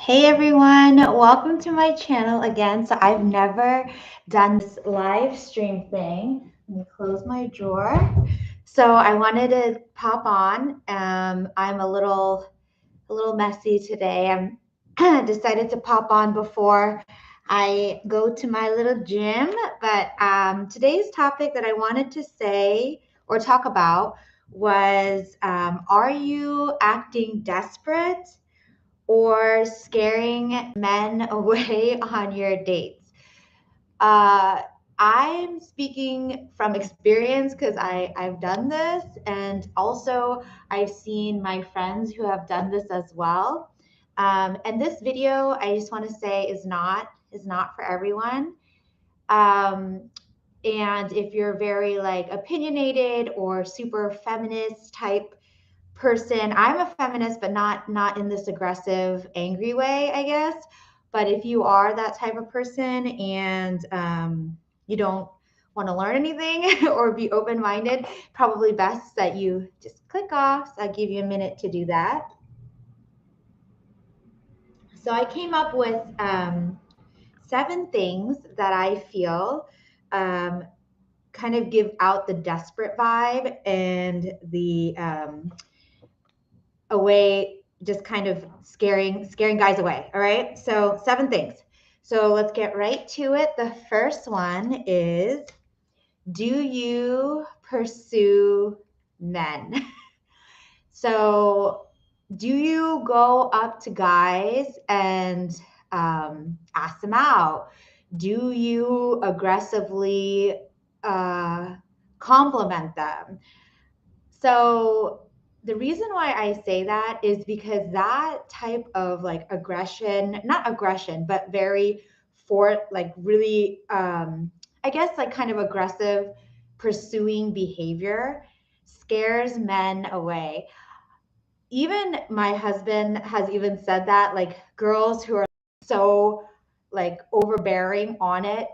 Hey everyone, welcome to my channel again. So I've never done this live stream thing. Let me close my drawer. So I wanted to pop on. I'm a little messy today. I'm decided to pop on before I go to my little gym. But today's topic that I wanted to say or talk about was, are you acting desperate or scaring men away on your dates? Uh, I'm speaking from experience because I've done this, and also I've seen my friends who have done this as well. And this video, I just want to say, is not for everyone. Um, and if you're very like opinionated or super feminist type person, I'm a feminist, but not in this aggressive angry way, I guess. But if you are that type of person and you don't want to learn anything or be open-minded, probably best that you just click off. So I'll give you a minute to do that. So I came up with 7 things that I feel um, kind of give out the desperate vibe and the away, just kind of scaring guys away. All right, so 7 things. So let's get right to it. The first one is, do you pursue men? So do you go up to guys and ask them out? Do you aggressively uh, compliment them? So the reason why I say that is because that type of like aggression, not aggression, but very like really, I guess like kind of aggressive pursuing behavior scares men away. Even my husband has even said that, like girls who are so like overbearing on it,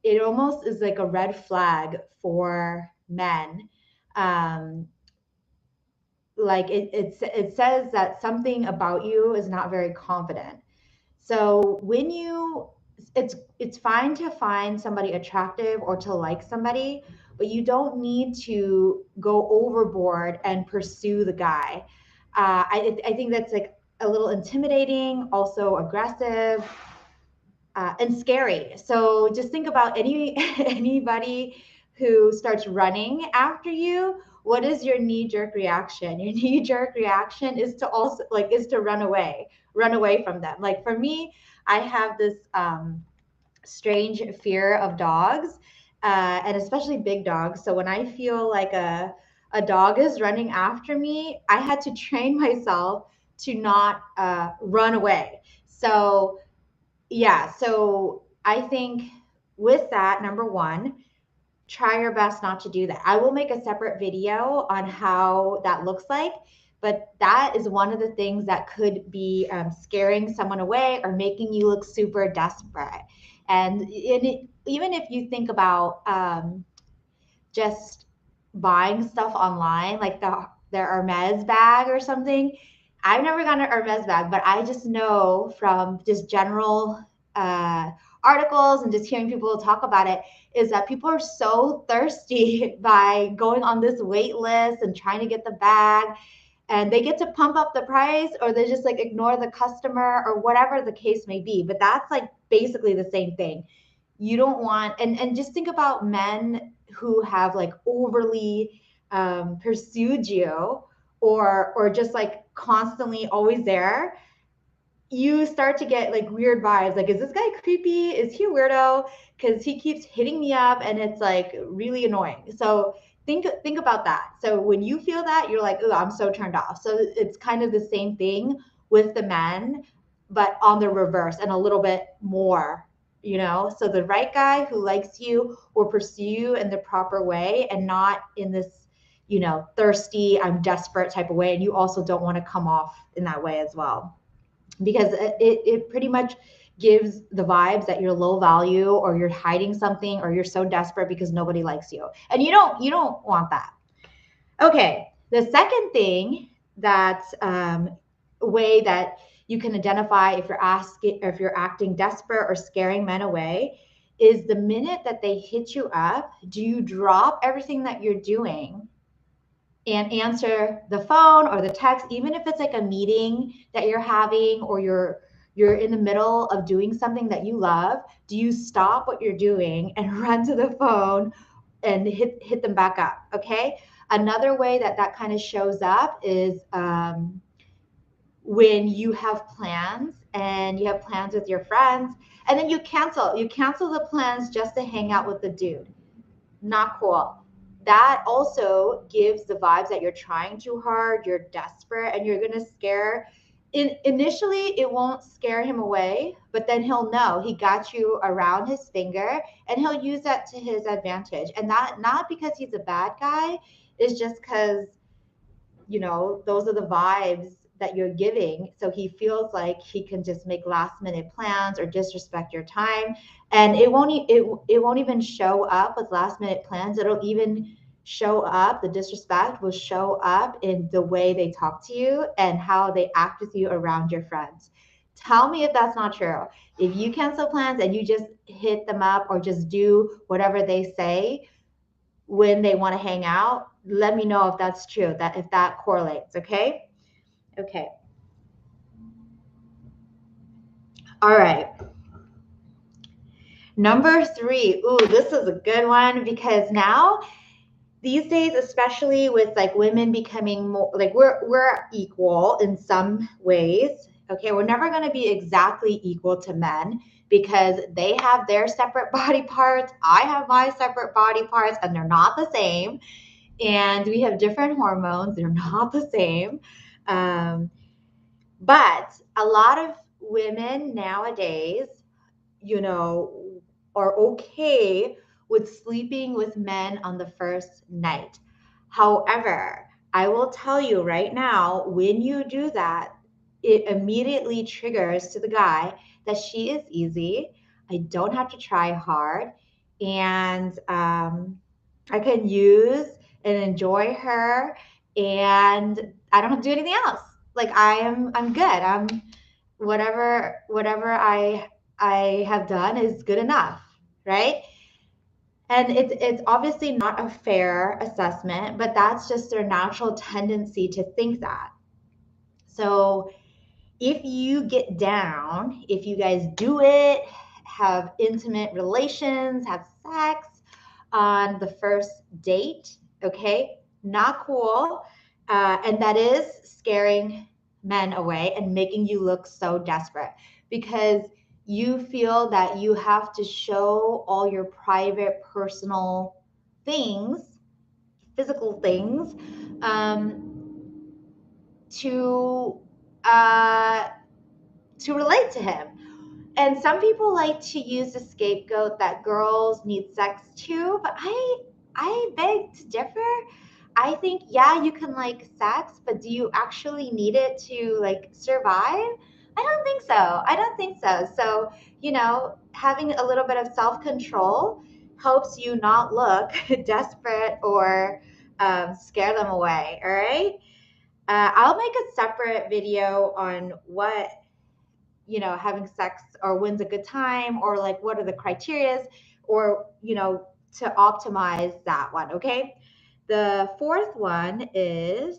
it almost is like a red flag for men. Um, like it says that something about you is not very confident. So when you it's fine to find somebody attractive or to like somebody, but you don't need to go overboard and pursue the guy. I think that's like a little intimidating, also aggressive, and scary. So just think about anybody who starts running after you. What is your knee jerk reaction? Your knee jerk reaction is to also like is to run away from them. Like for me, I have this strange fear of dogs, and especially big dogs. So when I feel like a dog is running after me, I had to train myself to not run away. So yeah, so I think with that, number one, try your best not to do that. I will make a separate video on how that looks like, but that is one of the things that could be scaring someone away or making you look super desperate. And even if you think about just buying stuff online, like the Hermes bag or something. I've never gotten an Hermes bag, but I just know from just general uh, articles and just hearing people talk about it is that people are so thirsty by going on this wait list and trying to get the bag, and they get to pump up the price or they just like ignore the customer or whatever the case may be. But that's like basically the same thing. You don't want, and just think about men who have like overly pursued you, or just like constantly always there. You start to get like weird vibes, like, is this guy creepy, is he a weirdo, because he keeps hitting me up and it's like really annoying. So think about that. So when you feel that, you're like, oh, I'm so turned off. So it's kind of the same thing with the men, but on the reverse and a little bit more, so the right guy who likes you will pursue you in the proper way and not in this, thirsty, I'm desperate type of way. And you also don't want to come off in that way as well, because it pretty much gives the vibes that you're low value or you're hiding something or you're so desperate because nobody likes you, and you don't want that. Okay, the second thing, that way that you can identify if you're acting desperate or scaring men away is the minute that they hit you up, do you drop everything that you're doing and answer the phone or the text, even if it's like a meeting that you're having or you're in the middle of doing something that you love? Do you stop what you're doing and run to the phone and hit them back up? Okay. Another way that that kind of shows up is when you have plans and you have plans with your friends and then you cancel the plans just to hang out with the dude. Not cool. That also gives the vibes that you're trying too hard, you're desperate, and you're going to scare. Initially, it won't scare him away, but then he'll know he got you around his finger and he'll use that to his advantage. And that not because he's a bad guy, is just because, you know, those are the vibes that you're giving. So he feels like he can just make last minute plans or disrespect your time. And it won't even show up with last minute plans. It'll even show up, the disrespect will show up in the way they talk to you and how they act with you around your friends. Tell me if that's not true. If you cancel plans and you just hit them up or just do whatever they say when they want to hang out, let me know if that's true, that if that correlates. Okay. All right. Number 3. Ooh, this is a good one because now these days, especially with like women becoming more like we're equal in some ways. Okay, we're never going to be exactly equal to men because they have their separate body parts. I have my separate body parts and they're not the same. And we have different hormones. They're not the same. But a lot of women nowadays, you know, are okay with sleeping with men on the first night. However, I will tell you right now, when you do that, it immediately triggers to the guy that she is easy. I don't have to try hard. And I can use and enjoy her. And I don't have to do anything else. Like I'm good. I'm whatever I have done is good enough, right? And it's obviously not a fair assessment, but that's just their natural tendency to think that. So if you get down, if you guys do it, have intimate relations, have sex on the first date, okay, not cool. And that is scaring men away and making you look so desperate because you feel that you have to show all your private, personal things, physical things, to uh, to relate to him. And some people like to use the scapegoat that girls need sex too, but I beg to differ. I think yeah, you can like sex, but do you actually need it to like survive? I don't think so. So, you know, having a little bit of self-control helps you not look desperate or scare them away. All right. I'll make a separate video on what, you know, having sex or when's a good time or like what are the criterias or, you know, to optimize that one. Okay. The fourth one is,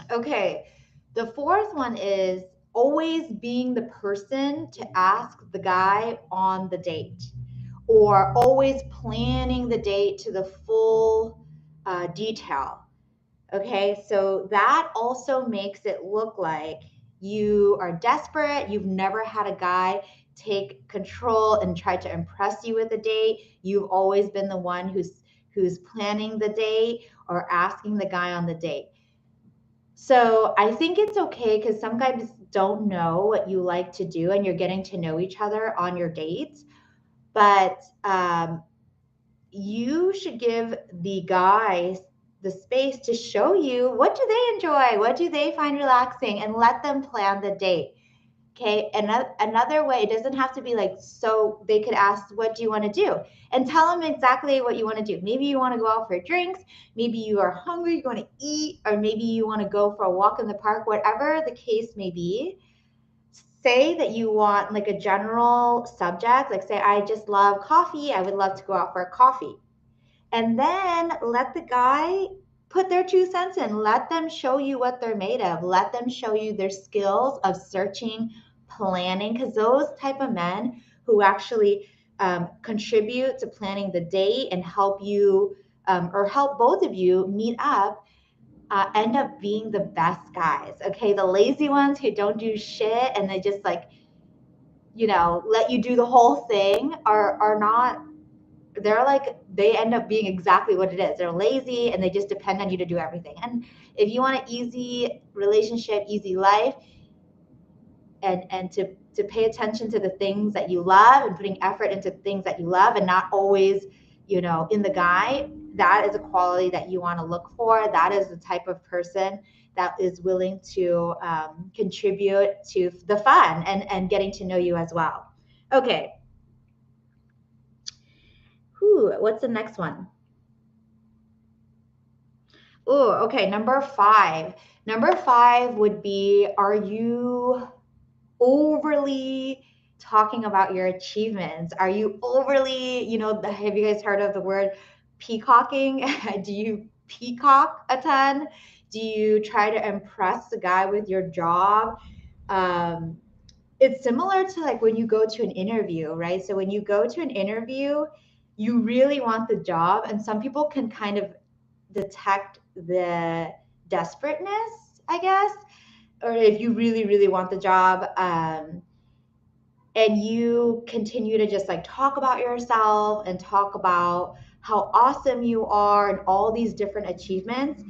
okay. The fourth one is always being the person to ask the guy on the date or always planning the date to the full detail. Okay, so that also makes it look like you are desperate. You've never had a guy take control and try to impress you with a date. You've always been the one who's planning the date or asking the guy on the date. So I think it's okay because some guys don't know what you like to do and you're getting to know each other on your dates. But you should give the guys the space to show you what do they enjoy, what do they find relaxing, and let them plan the date. Okay, another way, it doesn't have to be like, so they could ask, what do you want to do? And tell them exactly what you want to do. Maybe you want to go out for drinks, maybe you are hungry, you want to eat, or maybe you want to go for a walk in the park, whatever the case may be. Say that you want like a general subject, like say, I just love coffee, I would love to go out for a coffee. And then let the guy put their 2 cents in. Let them show you what they're made of. Let them show you their skills of searching, planning, because those type of men who actually contribute to planning the date and help you or help both of you meet up end up being the best guys. Okay, the lazy ones who don't do shit and they just like, let you do the whole thing are not, they're like, they end up being exactly what it is. They're lazy and they just depend on you to do everything. And if you want an easy relationship, easy life, and to pay attention to the things that you love and putting effort into things that you love and not always, in the guy, that is a quality that you want to look for. That is the type of person that is willing to contribute to the fun and getting to know you as well. Okay. What's the next one? Oh, okay. Number 5. Number 5 would be, are you overly talking about your achievements? Are you overly, have you guys heard of the word peacocking? Do you peacock a ton? Do you try to impress the guy with your job? It's similar to like when you go to an interview, right? So when you go to an interview, you really want the job, and some people can kind of detect the desperateness, I guess, or if you really, really want the job, and you continue to just like talk about yourself and talk about how awesome you are and all these different achievements,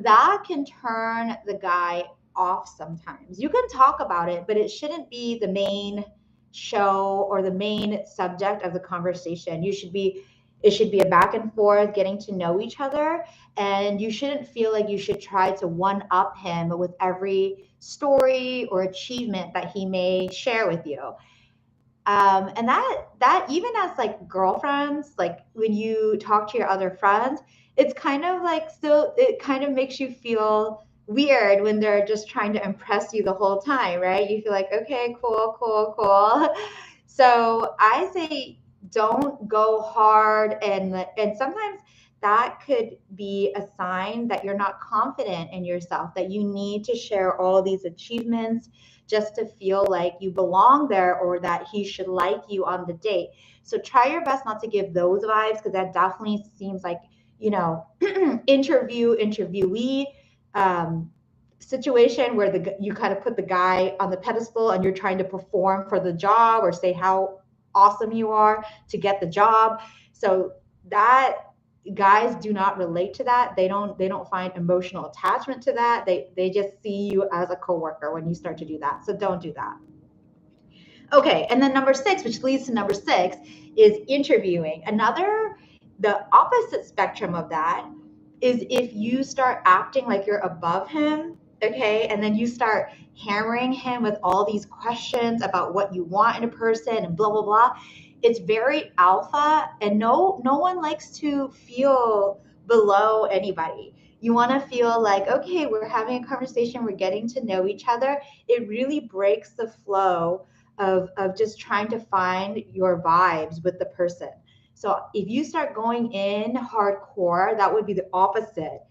that can turn the guy off sometimes. You can talk about it, but it shouldn't be the main show or the main subject of the conversation. It should be a back and forth, getting to know each other, and you shouldn't feel like you should try to one up him with every story or achievement that he may share with you. And that even as like girlfriends, like when you talk to your other friends, it's kind of like, still, it kind of makes you feel weird when they're just trying to impress you the whole time, right? You feel like, okay, cool, cool, cool. So I say, don't go hard, and sometimes that could be a sign that you're not confident in yourself, that you need to share all these achievements just to feel like you belong there or that he should like you on the date. So try your best not to give those vibes, because that definitely seems like, interviewee situation where you kind of put the guy on the pedestal and you're trying to perform for the job or say how awesome you are to get the job. So that, guys do not relate to that. They don't find emotional attachment to that. They just see you as a coworker when you start to do that. So don't do that. Okay, and then number 6, which leads to number 6, is interviewing. The opposite spectrum of that is if you start acting like you're above him, okay, and then you start hammering him with all these questions about what you want in a person and blah blah blah. It's very alpha, and no one likes to feel below anybody. You want to feel like, okay, we're having a conversation, we're getting to know each other. It really breaks the flow of just trying to find your vibes with the person. So if you start going in hardcore, that would be the opposite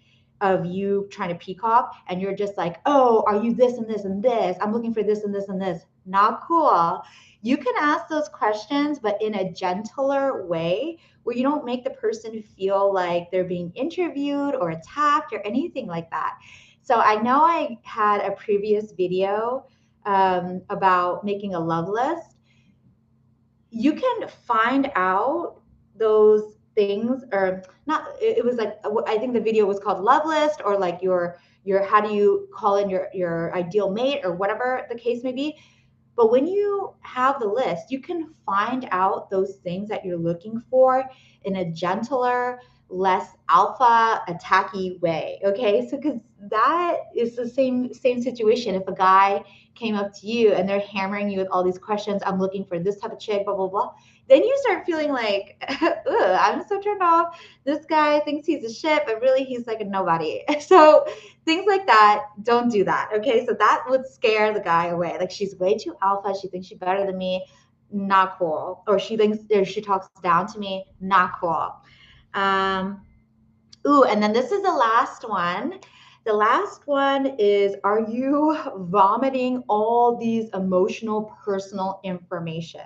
of you trying to peacock, and you're just like, oh, are you this and this and this? I'm looking for this and this and this. Not cool. You can ask those questions, but in a gentler way where you don't make the person feel like they're being interviewed or attacked or anything like that. So I know I had a previous video about making a love list. You can find out those things, or not, it was like, I think the video was called love list, or like your how do you call in your ideal mate, or whatever the case may be. But when you have the list, you can find out those things that you're looking for in a gentler, less alpha attacky way. Okay, so because that is the same situation. If a guy came up to you and they're hammering you with all these questions, I'm looking for this type of chick, blah blah blah, then you start feeling like, ugh, I'm so turned off. This guy thinks he's a shit, but really he's like a nobody. So things like that, don't do that. Okay, so that would scare the guy away. Like, she's way too alpha, she thinks she's better than me, not cool. Or she thinks, or she talks down to me, not cool. And then this is the last one. The last one is, are you vomiting all these emotional, personal information?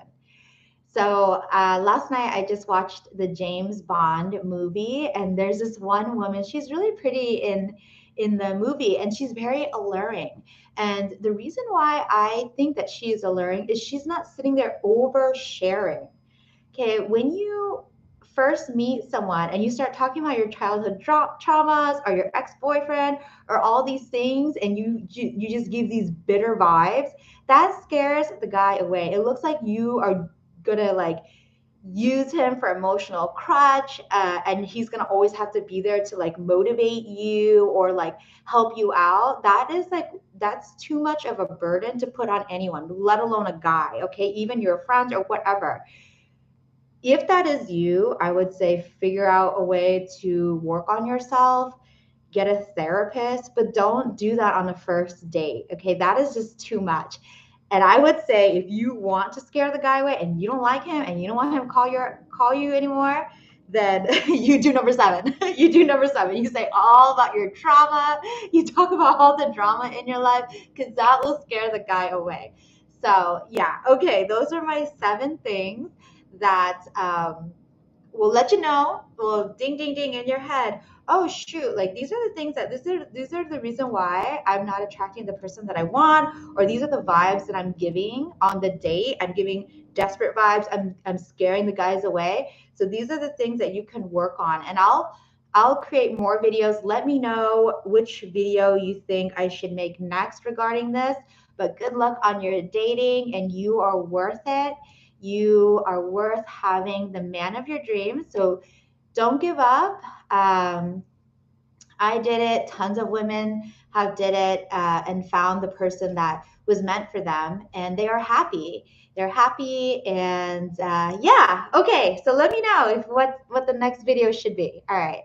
So last night I just watched the James Bond movie, and there's this one woman. She's really pretty in the movie, and she's very alluring. And the reason why I think that she is alluring is she's not sitting there oversharing. Okay, when you first meet someone and you start talking about your childhood traumas or your ex-boyfriend or all these things, and you just give these bitter vibes, that scares the guy away. It looks like you are gonna like use him for emotional crutch, and he's gonna always have to be there to like motivate you or like help you out. That's too much of a burden to put on anyone, let alone a guy. Okay, even your friends or whatever. If that is you, I would say figure out a way to work on yourself, get a therapist, but don't do that on the first date. Okay, that is just too much. And I would say, if you want to scare the guy away and you don't like him and you don't want him to call you anymore, then you do number 7. You do number 7. You say all about your trauma. You talk about all the drama in your life, because that will scare the guy away. So yeah, okay, those are my 7 things that will let you know, will ding ding ding in your head. Oh shoot, like these are the things that these are the reason why I'm not attracting the person that I want, or these are the vibes that I'm giving on the date. I'm giving desperate vibes. I'm scaring the guys away. So these are the things that you can work on, and I'll create more videos. Let me know which video you think I should make next regarding this. But good luck on your dating, and you are worth it. You are worth having the man of your dreams. So don't give up. I did it. Tons of women have did it, and found the person that was meant for them, and they are happy. They're happy, and yeah. Okay, so let me know if what the next video should be. All right.